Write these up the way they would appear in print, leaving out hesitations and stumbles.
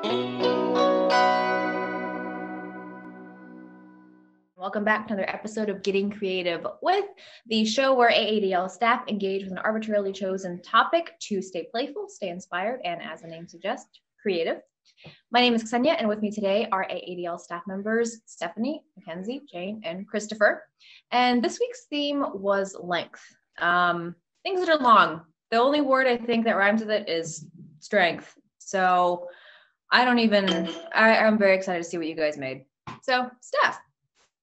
Welcome back to another episode of Getting Creative with, the show where AADL staff engage with an arbitrarily chosen topic to stay playful, stay inspired, and as the name suggests, creative. My name is Ksenia, and with me today are AADL staff members Stephanie, Mackenzie, Jane, and Christopher. And this week's theme was length. Things that are long. The only word I think that rhymes with it is strength. So I'm very excited to see what you guys made. So, Steph,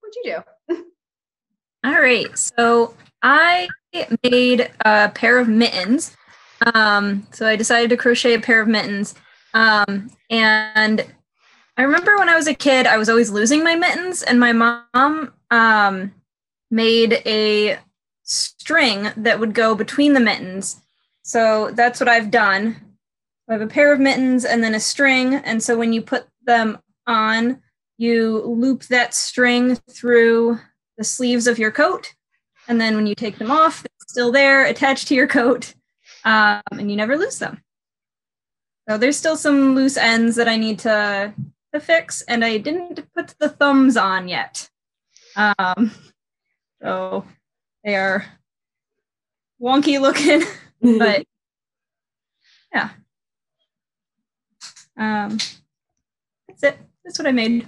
what'd you do? All right, so I made a pair of mittens. So I decided to crochet a pair of mittens. And I remember when I was a kid, I was always losing my mittens, and my mom made a string that would go between the mittens. So that's what I've done. I have a pair of mittens and then a string, and so when you put them on, you loop that string through the sleeves of your coat, and then when you take them off, they're still there, attached to your coat, and you never lose them. So there's still some loose ends that I need to fix, and I didn't put the thumbs on yet. So they are wonky looking, but yeah. That's it. That's what I made.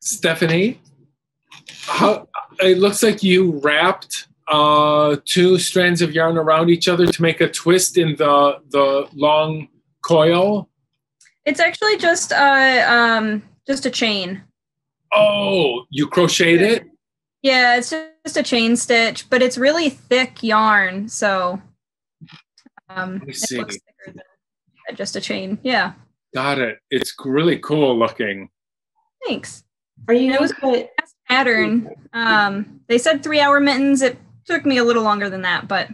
Stephanie, it looks like you wrapped two strands of yarn around each other to make a twist in the long coil. It's actually just a chain. Oh, you crocheted it? Yeah, it's just a chain stitch, but it's really thick yarn, so Let me see. It looks thicker than just a chain. Yeah. Got it. It's really cool looking. Thanks. It was a fast pattern. They said 3-hour mittens. It took me a little longer than that, but.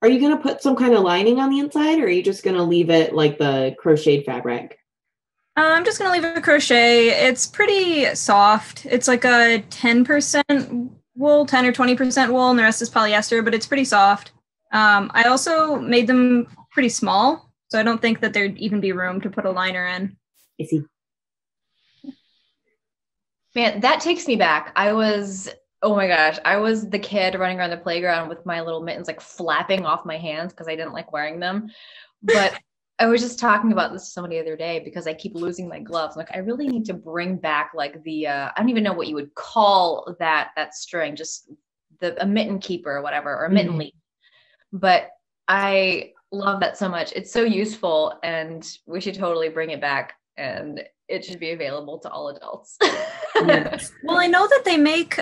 Are you going to put some kind of lining on the inside, or are you just going to leave it like the crocheted fabric? I'm just going to leave it crochet. It's pretty soft. It's like a 10% wool, 10 or 20% wool, and the rest is polyester, but it's pretty soft. I also made them pretty small, so I don't think that there'd even be room to put a liner in. I see. Man, that takes me back. Oh my gosh, I was the kid running around the playground with my little mittens like flapping off my hands because I didn't like wearing them. But I was just talking about this to somebody the other day because I keep losing my gloves. Like, I really need to bring back like I don't even know what you would call that string, just a mitten keeper or whatever, or a mitten leaf. But I love that so much. It's so useful, and we should totally bring it back, and it should be available to all adults. Yes. Well, I know that they make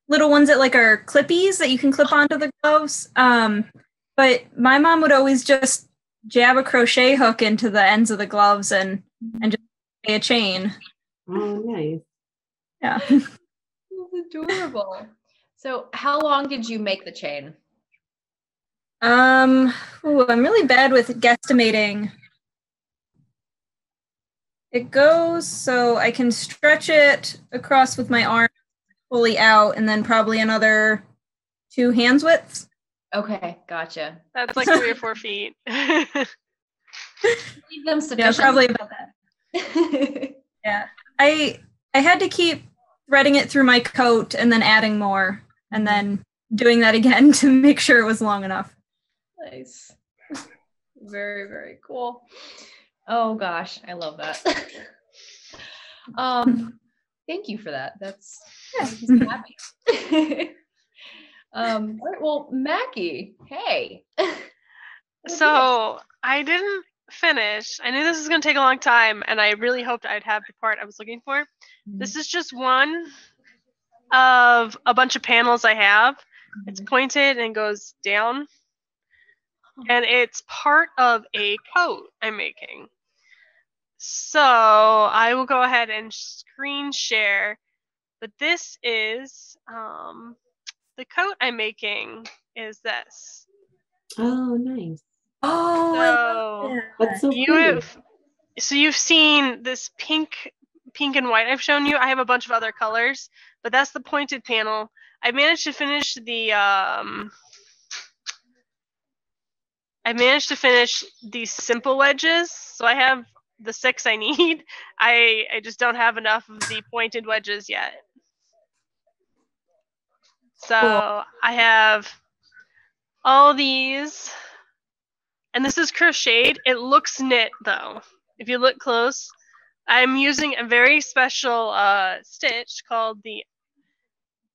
little ones that like are clippies that you can clip onto the gloves. But my mom would always just jab a crochet hook into the ends of the gloves and just a chain. Oh, nice. Yeah. It's adorable. So how long did you make the chain? I'm really bad with guesstimating. It goes so I can stretch it across with my arm fully out, and then probably another 2 hands widths. Okay, gotcha. That's like 3 or 4 feet. Leave them sufficient. Yeah, probably about that. Yeah, I had to keep threading it through my coat and then adding more, and then doing that again to make sure it was long enough. Nice. Very, very cool. Oh gosh, I love that. Thank you for that. That's happy. All right, well, Mackie, hey. So I didn't finish. I knew this was going to take a long time, and I really hoped I'd have the part I was looking for. This is just one of a bunch of panels I have. It's pointed and goes down, and it's part of a coat I'm making. So I will go ahead and screen share, but this is the coat I'm making is this. Oh, nice. Oh, So that's so cool. So you've seen this pink and white I've shown you. I have a bunch of other colors, but that's the pointed panel. I managed to finish the I managed to finish these simple wedges, so I have the 6 I need. I just don't have enough of the pointed wedges yet. So Cool. I have all these, and this is crocheted. It looks knit though. If you look close, I'm using a very special stitch called the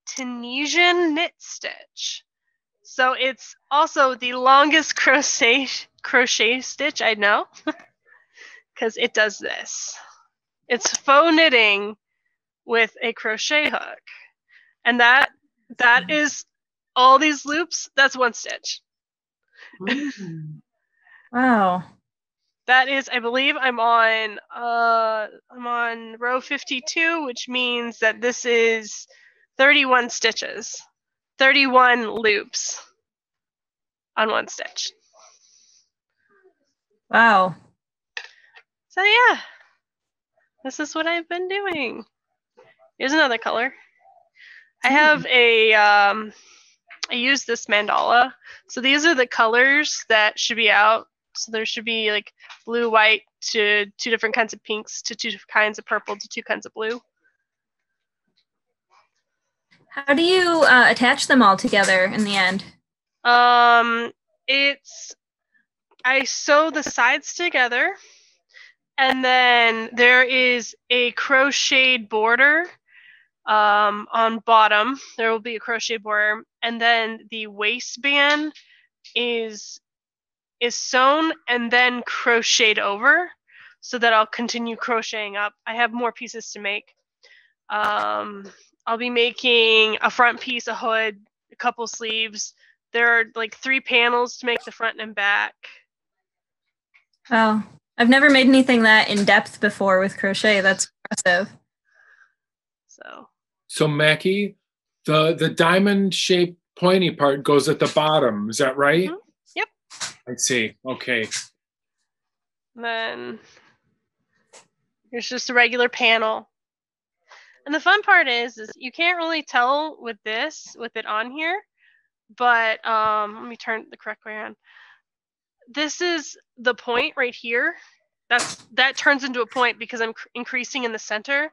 Tunisian knit stitch. So it's also the longest crochet stitch I know, because it does this. It's faux knitting with a crochet hook, and that is all these loops. That's one stitch. Wow. That is, I believe I'm on row 52, which means that this is 31 stitches, 31 loops on one stitch. Wow. So yeah, this is what I've been doing. Here's another color. I have I use this mandala. So these are the colors that should be out. So there should be like blue, white to 2 different kinds of pinks to 2 kinds of purple to 2 kinds of blue. How do you attach them all together in the end? I sew the sides together, and then there is a crocheted border on bottom. There will be a crochet border, and then the waistband is sewn and then crocheted over, so that I'll continue crocheting up. I have more pieces to make. I'll be making a front piece, a hood, a couple sleeves. There are like 3 panels to make the front and back. Oh, I've never made anything that in depth before with crochet. That's impressive. So Mackie, the diamond shaped pointy part goes at the bottom. Is that right? Mm-hmm. Yep. I see. Okay. And then here's just a regular panel. And the fun part is you can't really tell with it on here, but let me turn it the correct way on. This is the point right here. That turns into a point because I'm increasing in the center,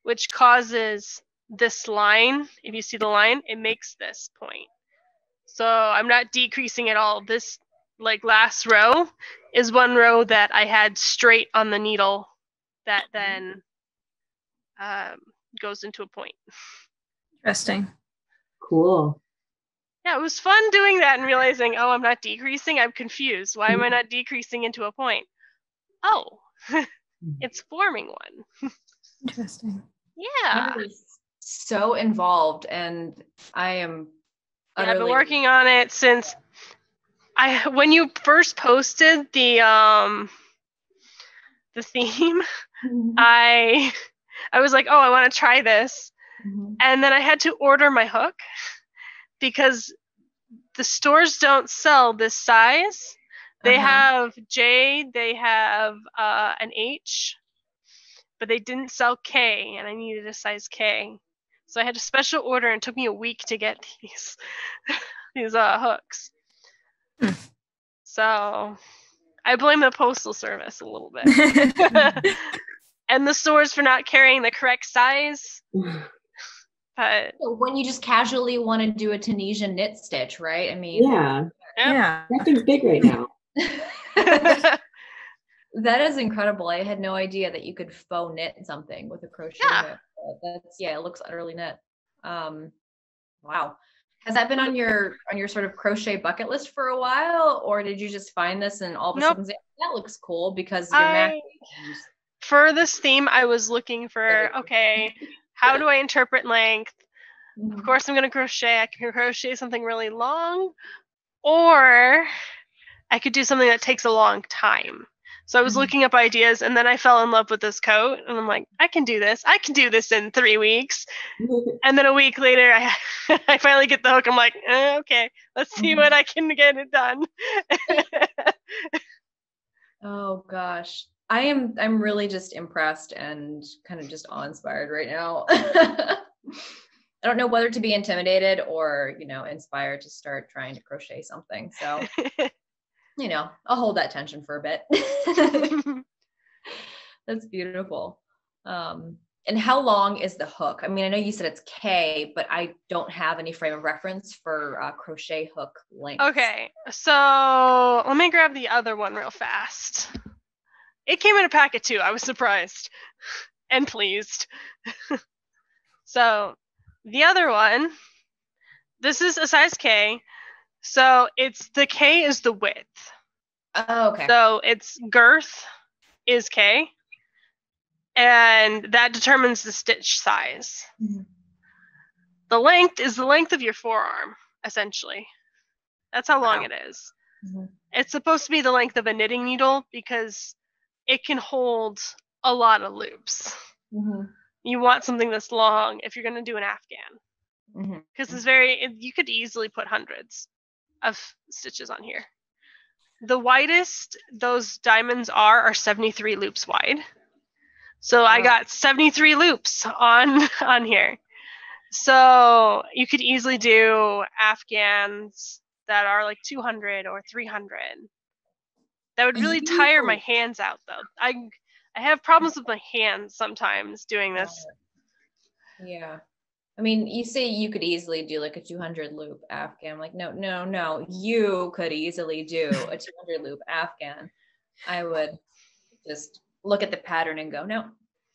which causes this line. If you see the line, it makes this point. So I'm not decreasing at all. This like last row is one row that I had straight on the needle that then goes into a point. Interesting. Cool. Yeah, it was fun doing that and realizing, oh, I'm not decreasing. I'm confused. Why am I not decreasing into a point? Oh, it's forming one. Interesting. Yeah. So involved, and I am I've been working on it since when you first posted the theme, I was like, oh, I want to try this. And then I had to order my hook because the stores don't sell this size. They have J, they have an H, but they didn't sell K, and I needed a size K. So I had a special order, and it took me a week to get these hooks. So I blame the postal service a little bit. And the stores for not carrying the correct size. But when you just casually want to do a Tunisian knit stitch, right? I mean, yeah. Yeah. That thing's big right now. That is incredible. I had no idea that you could faux knit something with a crochet hook. It looks utterly knit. Wow. Has that been on your sort of crochet bucket list for a while, or did you just find this and all of a sudden say, that looks cool because your for this theme I was looking for, okay, how do I interpret length? Of course I'm going to crochet. I can crochet something really long, or I could do something that takes a long time. So I was looking up ideas, and then I fell in love with this coat, and I'm like, I can do this. I can do this in 3 weeks. And then a week later, I finally get the hook. I'm like, okay, let's see what I can get it done. Oh gosh, I'm really just impressed and kind of just awe-inspired right now. I don't know whether to be intimidated or inspired to start trying to crochet something. So you know, I'll hold that tension for a bit. That's beautiful. And how long is the hook? I mean, I know you said it's K, but I don't have any frame of reference for crochet hook length. Okay, so let me grab the other one real fast. It came in a packet too. I was surprised and pleased. So the other one, this is a size K. So the K is the width. Oh, okay. So its girth is K. And that determines the stitch size. Mm-hmm. The length is the length of your forearm, essentially. That's how long it is. Mm-hmm. It's supposed to be the length of a knitting needle because it can hold a lot of loops. Mm-hmm. You want something that's long if you're going to do an Afghan. Because you could easily put hundreds of stitches on here. The widest those diamonds are 73 loops wide. So I got 73 loops on here. So you could easily do Afghans that are like 200 or 300. That would really tire my hands out though. I have problems with my hands sometimes doing this. Yeah. I mean, you say you could easily do like a 200 loop Afghan. I'm like, no. You could easily do a 200 loop Afghan. I would just look at the pattern and go, no.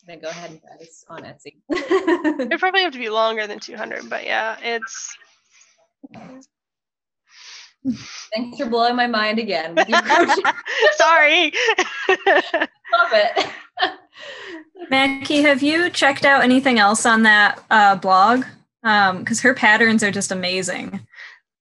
Then go ahead and price on Etsy. It probably have to be longer than 200, but yeah, it's. Thanks for blowing my mind again with your crochet. Sorry. Love it. Mackie, have you checked out anything else on that blog? Because her patterns are just amazing.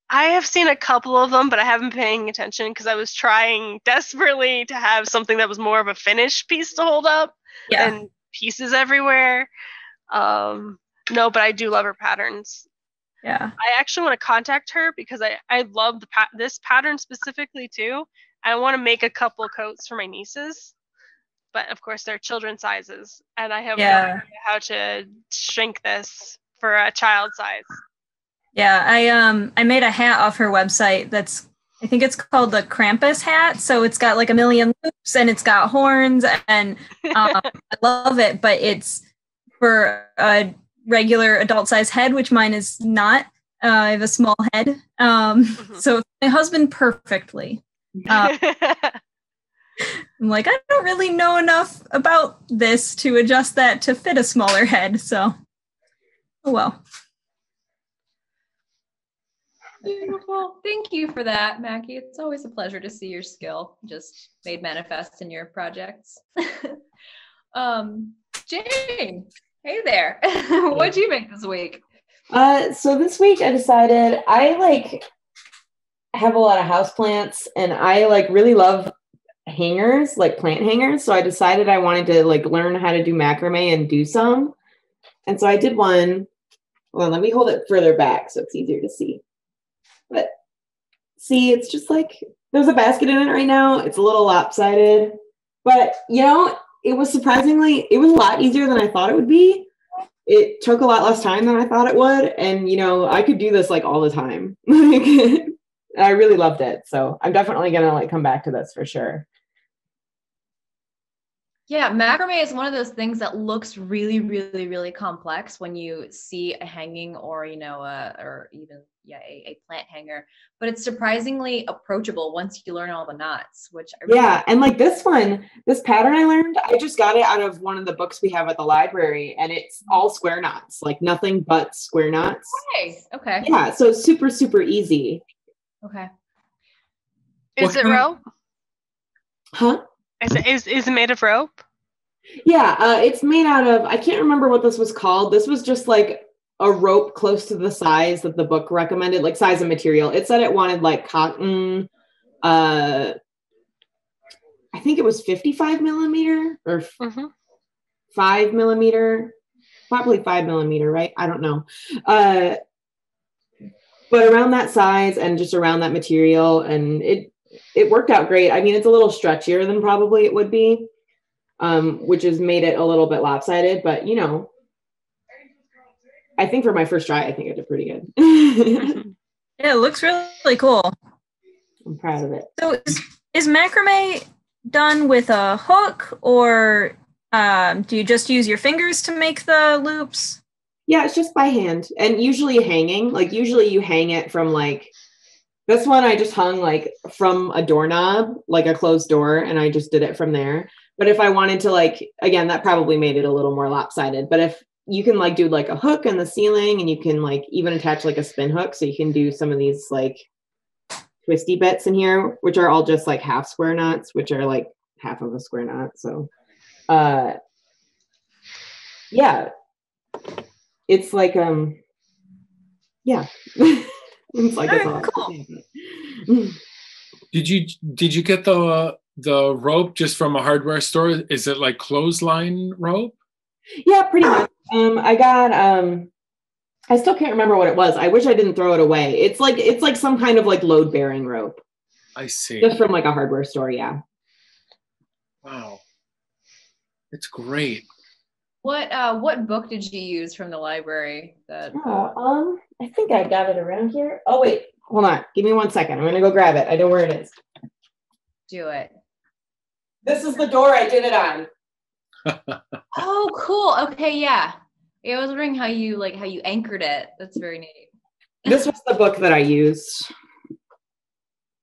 I have seen a couple of them, but I haven't been paying attention because I was trying desperately to have something that was more of a finished piece to hold up. Yeah. And pieces everywhere. No, but I do love her patterns. Yeah. I actually want to contact her because I love this pattern specifically too. I want to make a couple coats for my nieces, but of course they're children sizes, and I have no idea how to shrink this for a child size. Yeah, I made a hat off her website I think it's called the Krampus Hat. So it's got like a million loops and it's got horns and I love it, but it's for a regular adult size head, which mine is not. I have a small head. So my husband perfectly. I'm like, I don't really know enough about this to adjust that to fit a smaller head. So, oh well. Beautiful. Thank you for that, Mackie. It's always a pleasure to see your skill just made manifest in your projects. Jane, hey there. What'd you make this week? So this week I decided I have a lot of houseplants and I really love hangers, like plant hangers. So I decided I wanted to learn how to do macrame and do some. And so I did one. Well, let me hold it further back so it's easier to see. But see, it's just there's a basket in it right now. It's a little lopsided, but it was a lot easier than I thought it would be. It took a lot less time than I thought it would. And, I could do this all the time. I really loved it. So I'm definitely going to come back to this for sure. Yeah, macrame is one of those things that looks really, really, really complex when you see a hanging or, or even a plant hanger, but it's surprisingly approachable once you learn all the knots, which I really and this pattern I learned, I just got it out of one of the books we have at the library, and it's all square knots, nothing but square knots. Okay. Yeah, so it's super, super easy. Okay. Is it rope? Huh? Is it made of rope? Yeah, it's made out of, I can't remember what this was called. This was just a rope close to the size that the book recommended, size of material. It said it wanted cotton, I think it was 55 millimeter or 5 millimeter, probably 5 millimeter, right? I don't know. But around that size and just around that material, and it worked out great. I mean, it's a little stretchier than probably it would be, which has made it a little bit lopsided, but I think for my first try, I think I did pretty good. Yeah, it looks really cool. I'm proud of it. So is macrame done with a hook, or do you just use your fingers to make the loops? Yeah, it's just by hand, and usually hanging. Like usually you hang it from like this one. I just hung like from a doorknob, like a closed door, and I just did it from there. But if I wanted to, like, again, that probably made it a little more lopsided. But if you can like do like a hook in the ceiling, and you can like even attach like a spin hook, so you can do some of these like twisty bits in here, which are all just like half square knots, which are like half of a square knot. So, yeah. It's like, yeah, it's like it's all cool. Did you get the rope just from a hardware store? Is it like clothesline rope? Yeah, pretty much. I got I still can't remember what it was. I wish I didn't throw it away. It's like some kind of like load bearing rope. I see. Just from like a hardware store, yeah. Wow, it's great. What book did you use from the library? I think I got it around here. Oh wait, hold on. Give me 1 second. I'm gonna go grab it. I know where it is. Do it. This is the door I did it on. Oh, cool. Okay, yeah. I was wondering how you anchored it. That's very neat. This was the book that I used.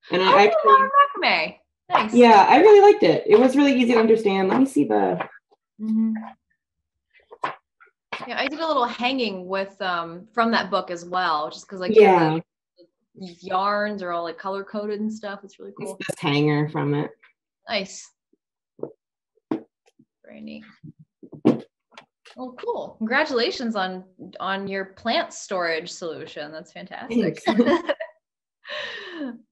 And I actually macrame. Nice. Yeah, I really liked it. It was really easy to understand. Let me see the Yeah, I did a little hanging with from that book as well, just because like yeah, the yarns are all like color coded and stuff. It's really cool. It's this hanger from it. Nice. Very neat. Well, cool. Congratulations on your plant storage solution. That's fantastic. I'm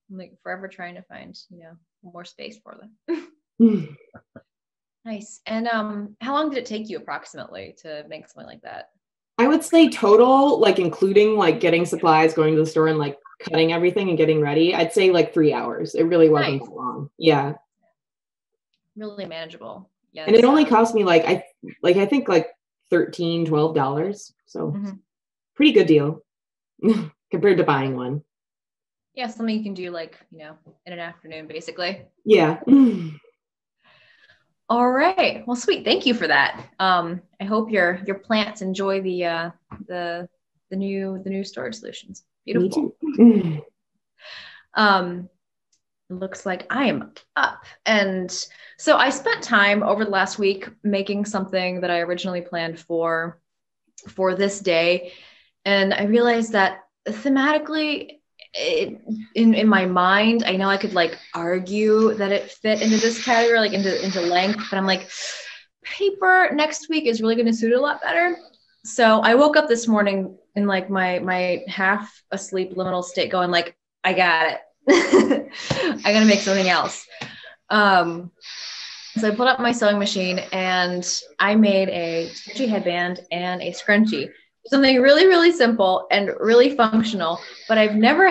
like forever trying to find, more space for them. Nice. And how long did it take you approximately to make something like that? I would say total, like including like getting supplies, going to the store and like cutting everything and getting ready, I'd say like 3 hours. It really wasn't that long. Yeah. Really manageable. Yeah. And it only cost me I think like $13-12. So pretty good deal compared to buying one. Yeah, something you can do in an afternoon, basically. Yeah. All right. Well, sweet. Thank you for that. I hope your plants enjoy the new storage solutions. Beautiful. Me too. Looks like I am up. And so I spent time over the last week making something that I originally planned for this day. And I realized that thematically, in my mind, I know I could argue that it fit into this category, into length, but I'm like, paper next week is really going to suit it a lot better. So I woke up this morning in my half asleep liminal state going I got it. I got to make something else. So I pulled up my sewing machine and I made a stretchy headband and a scrunchie. Something really, really simple and really functional, but I've never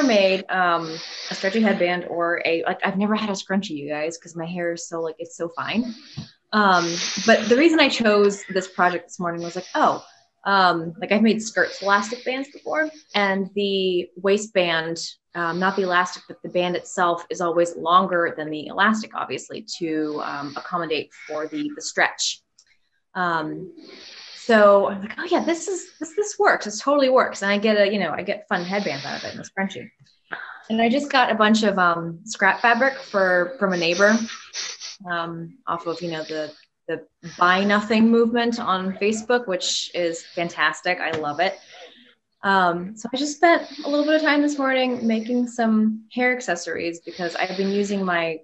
made a stretchy headband or I've never had a scrunchie, you guys, because my hair is so it's so fine. But the reason I chose this project this morning was I've made skirts elastic bands before, and the waistband, not the elastic, but the band itself is always longer than the elastic, obviously, to accommodate for the stretch. So I'm like, oh yeah, this works. This totally works. And I get fun headbands out of it in the scrunchie. And I just got a bunch of scrap fabric from a neighbor off of, the Buy Nothing movement on Facebook, which is fantastic. I love it. So I just spent a little bit of time this morning making some hair accessories because I've been using my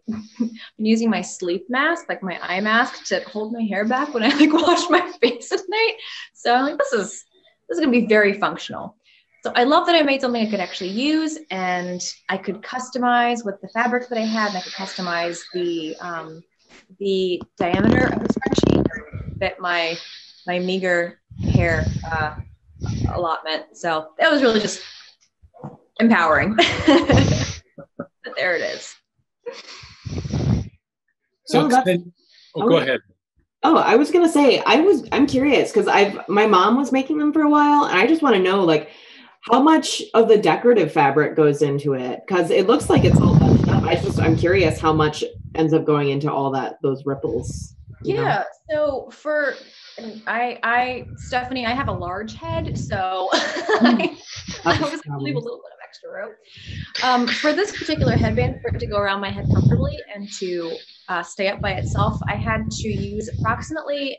sleep mask, my eye mask, to hold my hair back when I wash my face at night. So I'm this is going to be very functional. So I love that I made something I could actually use, and I could customize with the fabric that I had, and I could customize the diameter of the scrunchie to fit my meager hair allotment. So that was really just empowering. But there it is. So go ahead. Oh, I was gonna say I'm curious because my mom was making them for a while, and I just want to know How much of the decorative fabric goes into it? Because it looks like it's all bunched up. I'm curious how much ends up going into all those ripples. Yeah. So Stephanie, I have a large head, so I was gonna leave a little bit of extra rope. For this particular headband, for it to go around my head comfortably and to stay up by itself, I had to use approximately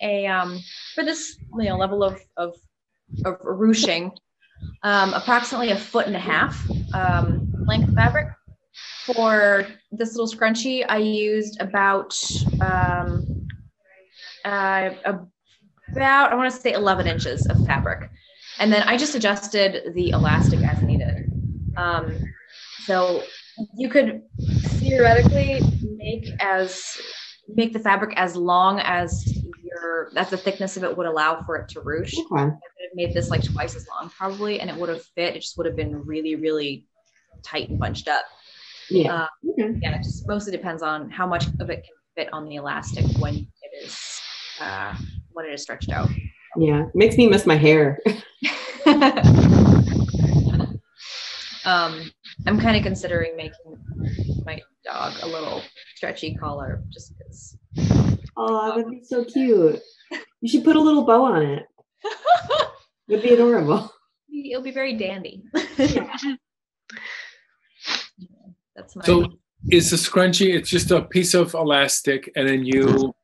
for this level of ruching, approximately 1.5 foot length fabric. For this little scrunchie, I used about I want to say 11 inches of fabric. And then I just adjusted the elastic as needed. So you could theoretically make the fabric as long as that's the thickness of it would allow for it to ruche. Okay. I could have made this like twice as long probably, and it would have fit. It just would have been really, really tight and bunched up. Yeah. Yeah, it just mostly depends on how much of it can fit on the elastic when it is stretched out. Yeah, makes me miss my hair. I'm kind of considering making my dog a little stretchy collar just because. Oh, that'd be so cute. You should put a little bow on it. It'd be adorable. It'll be very dandy. That's my. So is the scrunchie? It's just a piece of elastic, and then you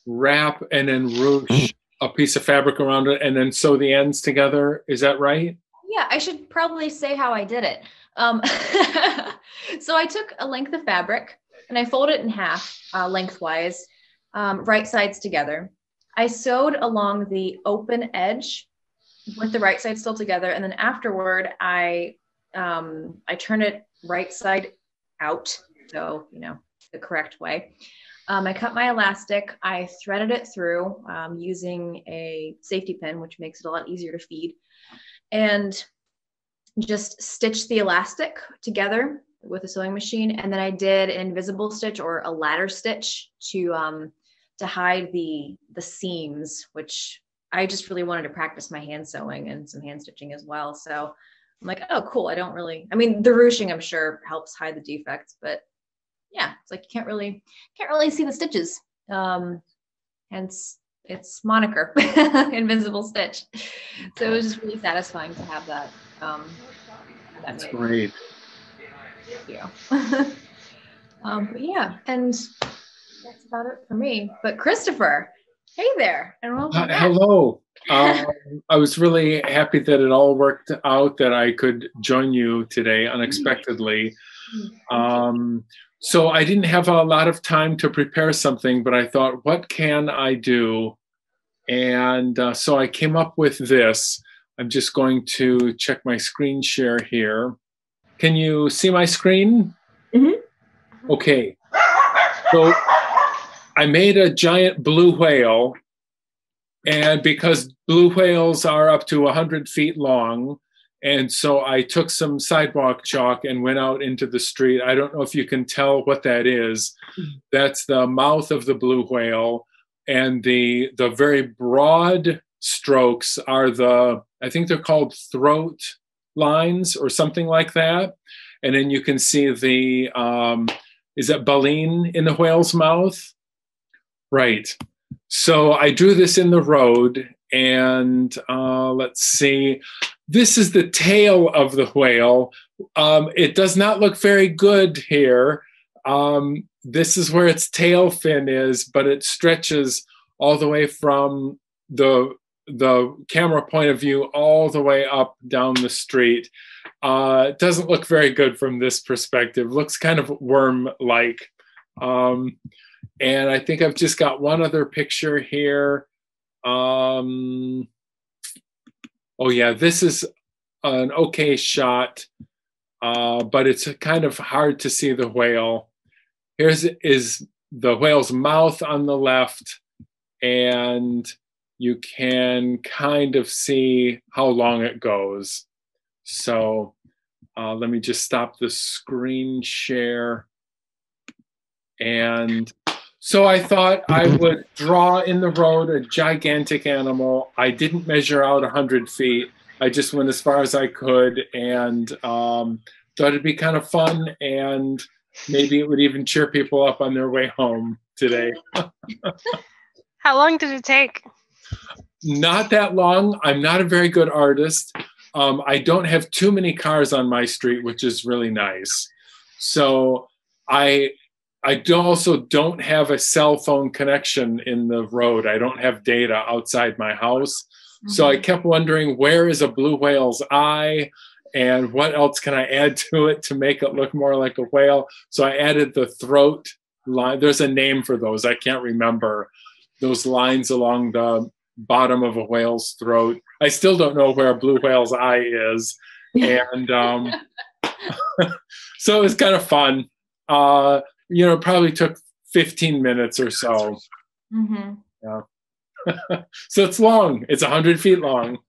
wrap and then ruche a piece of fabric around it, and then sew the ends together. Is that right? Yeah, I should probably say how I did it. So I took a length of fabric and I folded it in half lengthwise, right sides together. I sewed along the open edge with the right side still together, and then afterward I turned it right side out, so the correct way. I cut my elastic, I threaded it through using a safety pin, which makes it a lot easier to feed, and just stitched the elastic together with a sewing machine. And then I did an invisible stitch or a ladder stitch to hide the seams, which I just really wanted to practice my hand sewing and some hand stitching as well. So I'm like, oh, cool. The ruching I'm sure helps hide the defects, but yeah, it's like you can't really see the stitches. Hence its moniker, invisible stitch. So it was just really satisfying to have that. That's great. Yeah. But yeah, and that's about it for me. But Christopher, hey there, and welcome back. Hello. I was really happy that it all worked out, that I could join you today unexpectedly. So I didn't have a lot of time to prepare something, but I thought, what can I do? And so I came up with this. I'm just going to check my screen share here. Can you see my screen? Mm-hmm. Okay. So I made a giant blue whale, and because blue whales are up to 100 feet long, and so I took some sidewalk chalk and went out into the street. I don't know if you can tell what that is. That's the mouth of the blue whale, and the very broad strokes are I think they're called throat lines or something like that. And then you can see is that baleen in the whale's mouth? Right. So I drew this in the road, and let's see. This is the tail of the whale. It does not look very good here. This is where its tail fin is, but it stretches all the way from the camera point of view all the way up down the street. It doesn't look very good from this perspective. Looks kind of worm-like. And I think I've just got one other picture here. Oh yeah, this is an okay shot, but it's kind of hard to see the whale. Is the whale's mouth on the left, and you can kind of see how long it goes. So let me just stop the screen share. And so I thought I would draw in the road a gigantic animal. I didn't measure out 100 feet. I just went as far as I could, and thought it'd be kind of fun, and maybe it would even cheer people up on their way home today. How long did it take? Not that long. I'm not a very good artist. I don't have too many cars on my street, which is really nice. So I also don't have a cell phone connection in the road. I don't have data outside my house. So I kept wondering, where is a blue whale's eye? And what else can I add to it to make it look more like a whale? So I added the throat line. There's a name for those. I can't remember. Those lines along the bottom of a whale's throat. I still don't know where a blue whale's eye is. And so it was kind of fun. It probably took 15 minutes or so. Yeah. So it's long. It's 100 feet long.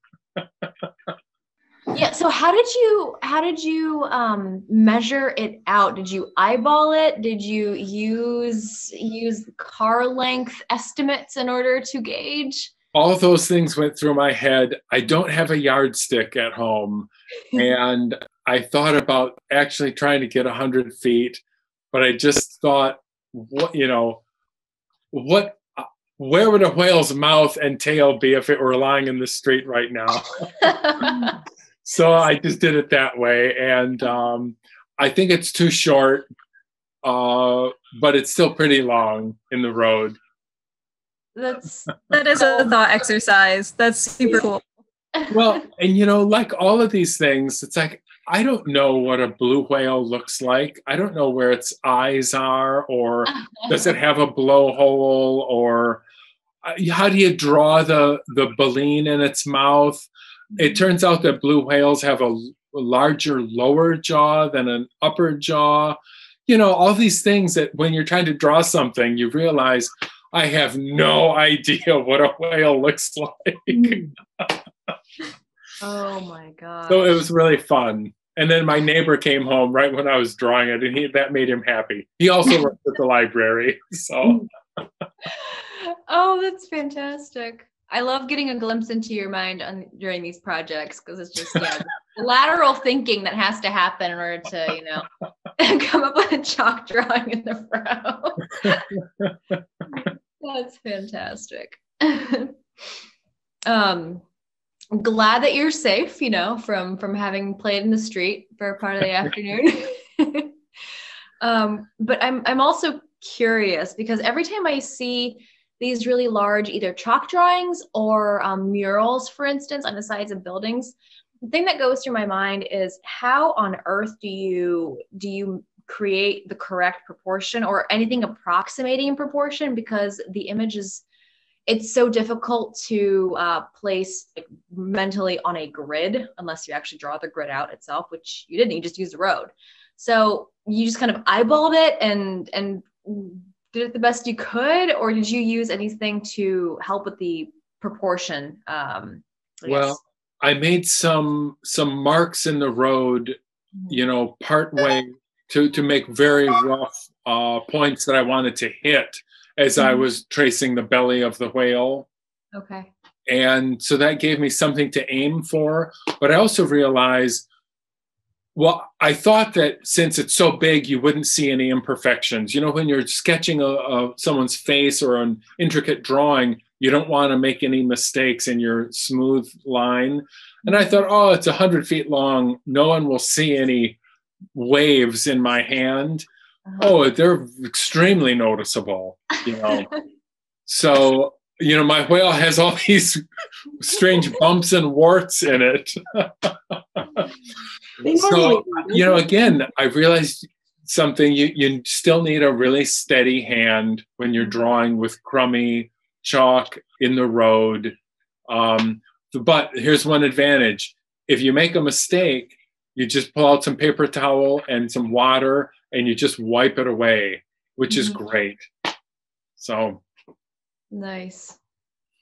Yeah. So how did you measure it out? Did you eyeball it? Did you use car length estimates in order to gauge? All of those things went through my head. I don't have a yardstick at home, and I thought about actually trying to get 100 feet, but I just thought, where would a whale's mouth and tail be if it were lying in the street right now? So I just did it that way, and I think it's too short, but it's still pretty long in the road. That is a thought exercise. That's super cool. Well, and like all of these things, it's like, I don't know what a blue whale looks like. I don't know where its eyes are, or does it have a blowhole, or how do you draw the baleen in its mouth? It turns out that blue whales have a larger lower jaw than an upper jaw. All these things that when you're trying to draw something, you realize, I have no idea what a whale looks like. Oh my God. So it was really fun. And then my neighbor came home right when I was drawing it, and that made him happy. He also worked at the library. So. Oh, that's fantastic. I love getting a glimpse into your mind during these projects, because it's just lateral thinking that has to happen in order to, come up with a chalk drawing in the fro. That's fantastic. Glad that you're safe, from having played in the street for a part of the afternoon. But I'm also curious, because every time I see these really large either chalk drawings or murals, for instance, on the sides of buildings, the thing that goes through my mind is, how on earth do you create the correct proportion or anything approximating in proportion? Because the image it's so difficult to place mentally on a grid, unless you actually draw the grid out itself, which you didn't. You just used the road. So you just kind of eyeballed it and did it the best you could, or did you use anything to help with the proportion? Well, I made some marks in the road, part way to make very rough points that I wanted to hit as I was tracing the belly of the whale. Okay. And so that gave me something to aim for. But I also realized, I thought that since it's so big, you wouldn't see any imperfections. When you're sketching someone's face or an intricate drawing, you don't want to make any mistakes in your smooth line. And I thought, it's 100 feet long. No one will see any waves in my hand. They're extremely noticeable, So, my whale has all these strange bumps and warts in it. So, again, I realized something. You still need a really steady hand when you're drawing with crummy chalk in the road. But here's one advantage. If you make a mistake, you just pull out some paper towel and some water, and you just wipe it away, which is great. So nice.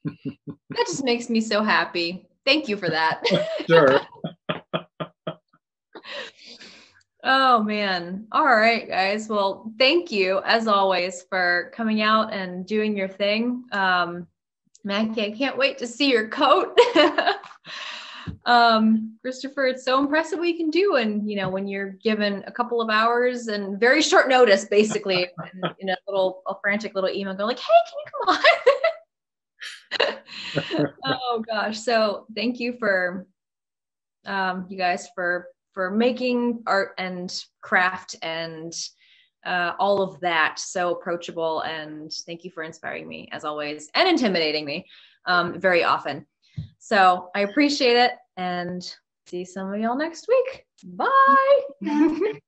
That just makes me so happy. Thank you for that. Sure. Oh man. All right, guys. Well, thank you as always for coming out and doing your thing. Mackie, I can't wait to see your coat. Christopher, it's so impressive what you can do. And, you know, when you're given a couple of hours and very short notice, basically, in a frantic little email, go like, hey, can you come on? Oh gosh. So thank you for, you guys for making art and craft and all of that so approachable. And thank you for inspiring me as always and intimidating me very often. So I appreciate it and see some of y'all next week. Bye.